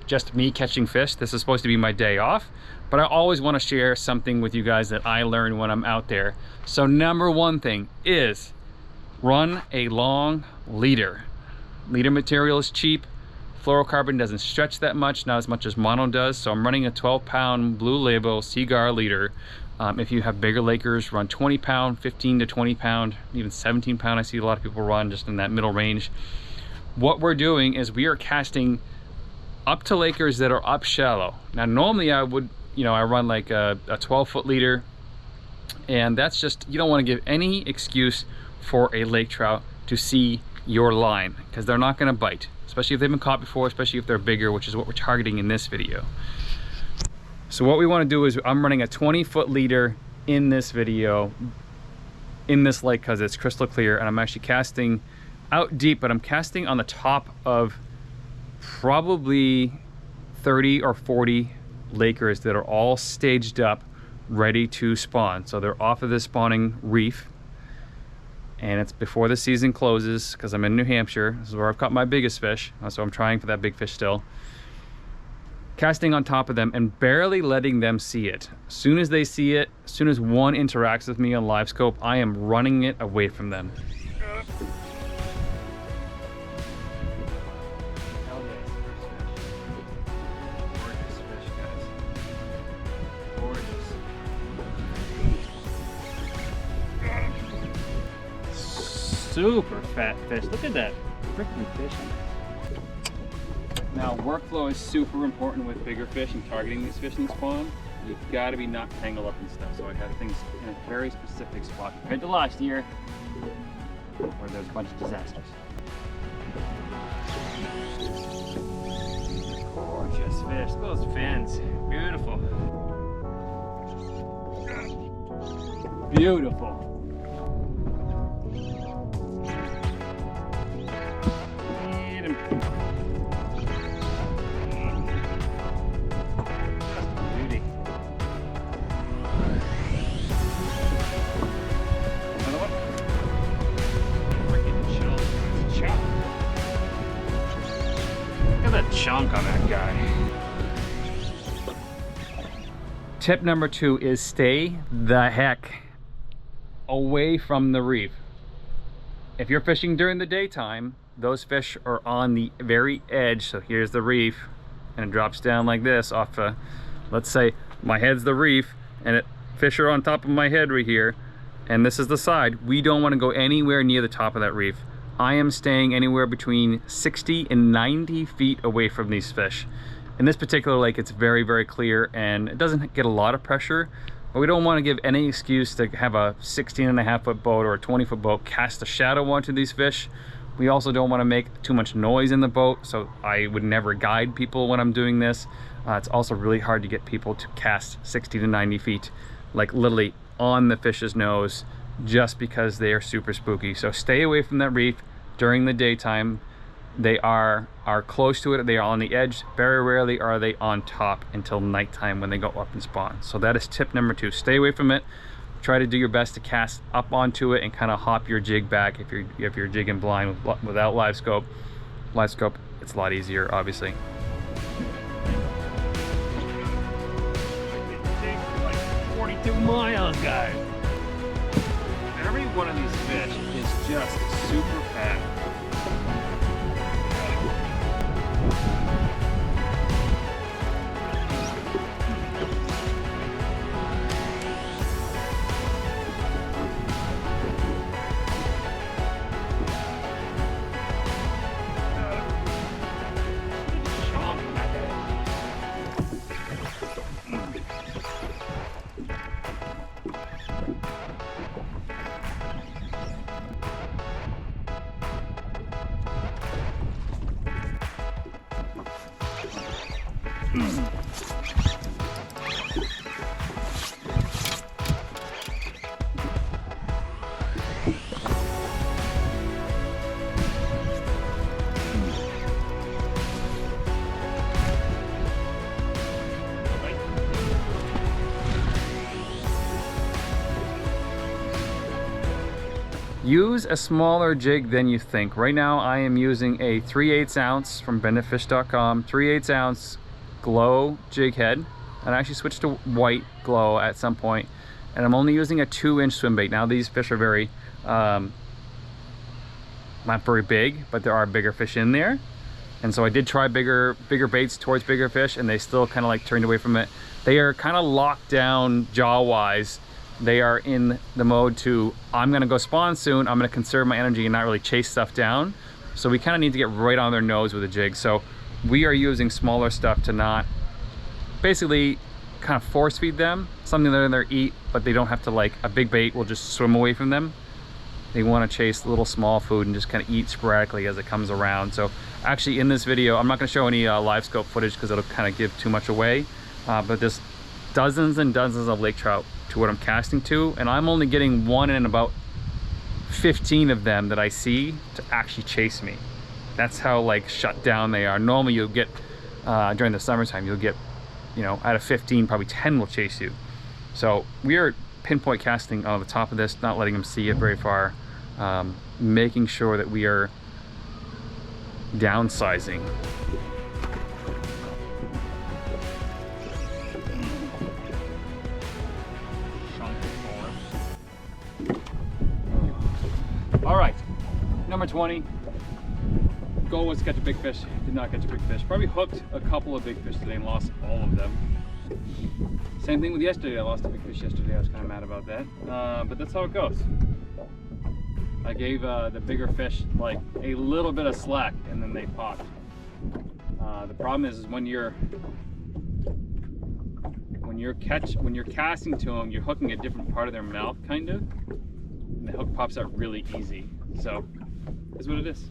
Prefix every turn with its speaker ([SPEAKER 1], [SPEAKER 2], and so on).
[SPEAKER 1] just me catching fish. This is supposed to be my day off, but I always want to share something with you guys that I learned when I'm out there. So number one thing is run a long leader. Leader material is cheap. Fluorocarbon doesn't stretch that much, not as much as mono does. So I'm running a 12-pound Blue Label Seaguar leader. If you have bigger Lakers, run 20-pound, 15 to 20-pound, even 17-pound. I see a lot of people run just in that middle range. What we're doing is we are casting up to Lakers that are up shallow. Now normally I would, I run like a 12-foot leader, and that's just, you don't want to give any excuse for a lake trout to see your line, because they're not going to bite, especially if they've been caught before, especially if they're bigger, which is what we're targeting in this video. So what we want to do is I'm running a 20-foot leader in this video in this lake because it's crystal clear, and I'm actually casting out deep, but I'm casting on the top of probably 30 or 40 Lakers that are all staged up ready to spawn. So they're off of this spawning reef, and it's before the season closes because I'm in New Hampshire. This is where I've caught my biggest fish, so I'm trying for that big fish still. Casting on top of them and barely letting them see it. As soon as they see it, as soon as one interacts with me on Livescope, I am running it away from them. Super fat fish. Look at that freaking fish. Now, workflow is super important with bigger fish and targeting these fish in spawn. You've got to be not tangled up and stuff. So I have things in a very specific spot compared to last year, where there's a bunch of disasters. Gorgeous fish. Those fins. Beautiful. Beautiful. Chunk on that guy. Tip number 2 is stay the heck away from the reef. If you're fishing during the daytime, those fish are on the very edge. So here's the reef, and it drops down like this off let's say my head's the reef, and fish are on top of my head right here, and this is the side. We don't want to go anywhere near the top of that reef. I am staying anywhere between 60 and 90 feet away from these fish. In this particular lake, it's very, very clear, and it doesn't get a lot of pressure, but we don't want to give any excuse to have a 16.5-foot boat or a 20-foot boat cast a shadow onto these fish. We also don't want to make too much noise in the boat, so I would never guide people when I'm doing this. It's also really hard to get people to cast 60 to 90 feet, like literally on the fish's nose, just because they are super spooky. So stay away from that reef during the daytime. They are close to it, they are on the edge. Very rarely are they on top until nighttime when they go up and spawn. So that is tip number 2. Stay away from it. Try to do your best to cast up onto it and kind of hop your jig back if you're jigging blind without Livescope. Livescope, it's a lot easier, obviously. Like 42 miles, guys. Every one of these fish is just super fat. use a smaller jig than you think. Right now I am using a 3/8 ounce from benditfish.com, 3/8 ounce glow jig head. And I actually switched to white glow at some point, and I'm only using a 2-inch swim bait. Now these fish are very not very big, but there are bigger fish in there, and so I did try bigger baits towards bigger fish, and they still kind of like turned away from it. They are kind of locked down jaw wise. They are in the mode to, I'm gonna go spawn soon, I'm gonna conserve my energy and not really chase stuff down. So we kind of need to get right on their nose with a jig. So we are using smaller stuff to not basically kind of force feed them something that they're eat, but they don't have to, like a big bait will just swim away from them. They want to chase little small food and just kind of eat sporadically as it comes around. So actually in this video, I'm not going to show any live scope footage because it'll kind of give too much away, but there's dozens and dozens of lake trout to what I'm casting to, and I'm only getting one in about 15 of them that I see to actually chase me. That's how like shut down they are. Normally you'll get during the summertime, you'll get, you know, out of 15, probably 10 will chase you. So we are pinpoint casting on the top of this, not letting them see it very far, making sure that we are downsizing. All right, number 20. Goal was to catch a big fish. Did not catch a big fish. Probably hooked a couple of big fish today and lost all of them. Same thing with yesterday. I lost a big fish yesterday. I was kind of mad about that. But that's how it goes. I gave the bigger fish like a little bit of slack and then they popped. The problem is when you're casting to them, you're hooking a different part of their mouth, kind of. And the hook pops out really easy. So, that's what it is.